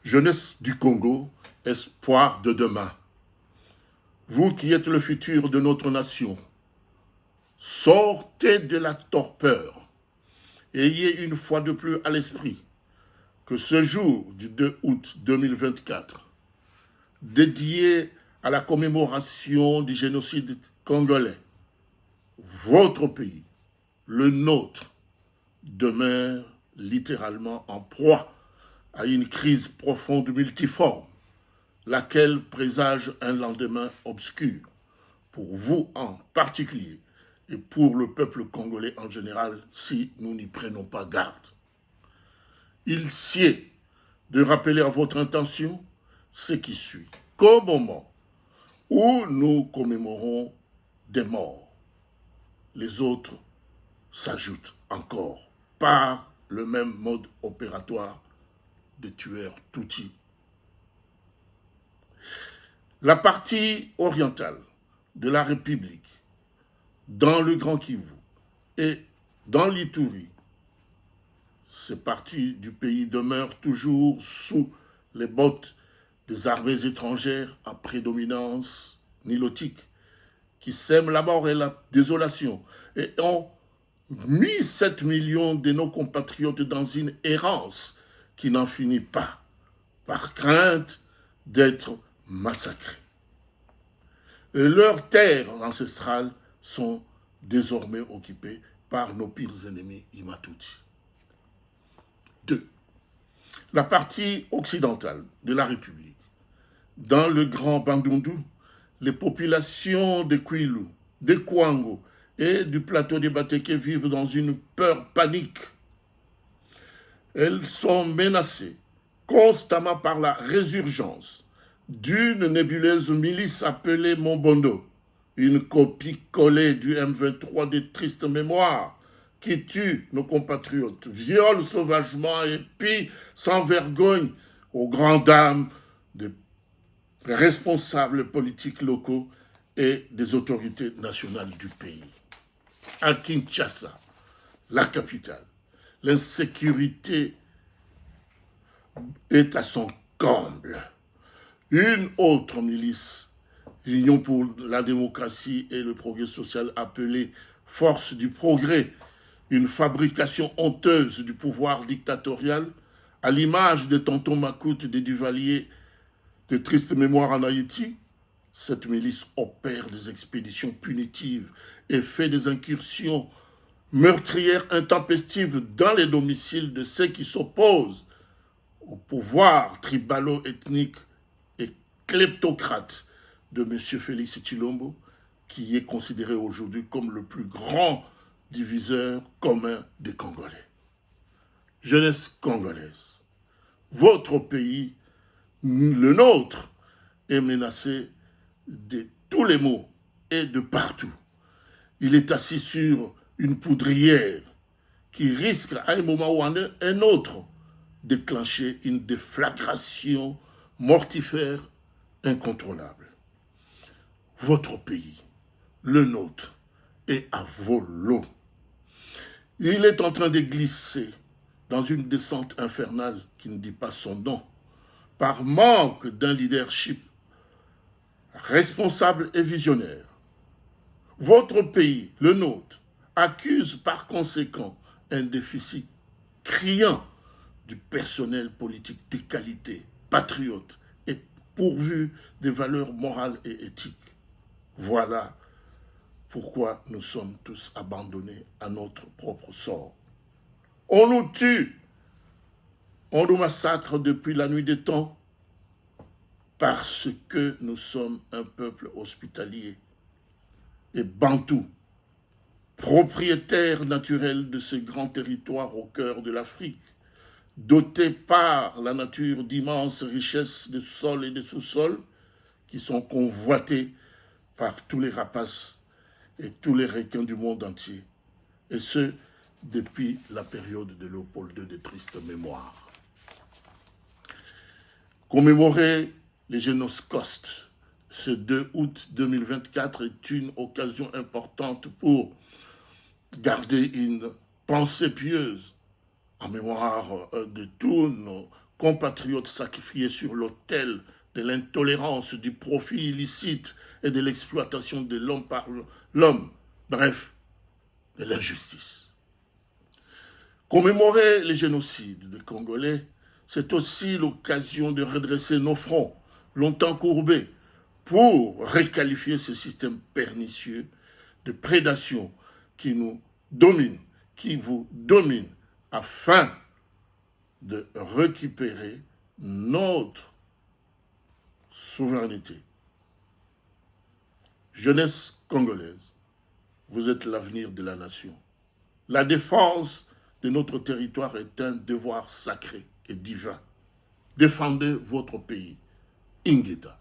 Jeunesse du Congo, espoir de demain. Vous qui êtes le futur de notre nation, sortez de la torpeur. Ayez une fois de plus à l'esprit que ce jour du 2 août 2024, dédié à la commémoration du génocide congolais, votre pays, le nôtre, demeure littéralement en proie à une crise profonde multiforme, laquelle présage un lendemain obscur, pour vous en particulier et pour le peuple congolais en général, si nous n'y prenons pas garde. Il sied de rappeler à votre intention ce qui suit, qu'au moment où nous commémorons des morts, les autres s'ajoutent encore par le même mode opératoire des tueurs Tutsis. La partie orientale de la République, dans le Grand Kivu et dans l'Ituri, ces parties du pays demeurent toujours sous les bottes des armées étrangères à prédominance nilotique, qui sèment la mort et la désolation et ont mis 7 millions de nos compatriotes dans une errance qui n'en finit pas, par crainte d'être massacrés. Et leurs terres ancestrales sont désormais occupées par nos pires ennemis Imatouti. 2. La partie occidentale de la République. Dans le Grand Bandundu, les populations de Kwilu, de Kwango et du plateau des Bateke vivent dans une peur panique. Elles sont menacées constamment par la résurgence d'une nébuleuse milice appelée Mombondo, une copie collée du M23 des tristes mémoires, qui tue nos compatriotes, viole sauvagement et pille sans vergogne aux grandes dames des responsables politiques locaux et des autorités nationales du pays. À Kinshasa, la capitale, l'insécurité est à son comble. Une autre milice, l'Union pour la démocratie et le progrès social appelée Force du progrès, une fabrication honteuse du pouvoir dictatorial, à l'image de Tonton Macoute des Duvalier de triste mémoire en Haïti. Cette milice opère des expéditions punitives et fait des incursions meurtrières intempestives dans les domiciles de ceux qui s'opposent au pouvoir tribalo-ethnique et kleptocrate de M. Félix Tshilombo, qui est considéré aujourd'hui comme le plus grand diviseur commun des Congolais. Jeunesse congolaise, votre pays, le nôtre, est menacé de tous les maux et de partout. Il est assis sur une poudrière qui risque à un moment ou à un autre déclencher une déflagration mortifère incontrôlable. votre pays, le nôtre, est à vos lots. Il est en train de glisser dans une descente infernale qui ne dit pas son nom, par manque d'un leadership responsable et visionnaire. Votre pays, le nôtre, accuse par conséquent un déficit criant du personnel politique de qualité, patriote et pourvu des valeurs morales et éthiques. Voilà pourquoi nous sommes tous abandonnés à notre propre sort. On nous tue, on nous massacre depuis la nuit des temps parce que nous sommes un peuple hospitalier et bantou, propriétaire naturel de ce grand territoire au cœur de l'Afrique, doté par la nature d'immenses richesses de sol et de sous-sol qui sont convoitées par tous les rapaces et tous les requins du monde entier, et ce, depuis la période de Léopold II de triste mémoire. Commémorer les Génoscostes ce 2 août 2024 est une occasion importante pour garder une pensée pieuse en mémoire de tous nos compatriotes sacrifiés sur l'autel de l'intolérance, du profit illicite et de l'exploitation de l'homme par l'homme, bref, de l'injustice. Commémorer les génocides des Congolais, c'est aussi l'occasion de redresser nos fronts, longtemps courbés, pour requalifier ce système pernicieux de prédation qui nous domine, qui vous domine, afin de récupérer notre souveraineté. Jeunesse congolaise, vous êtes l'avenir de la nation. La défense de notre territoire est un devoir sacré et divin. Défendez votre pays. Ingeda.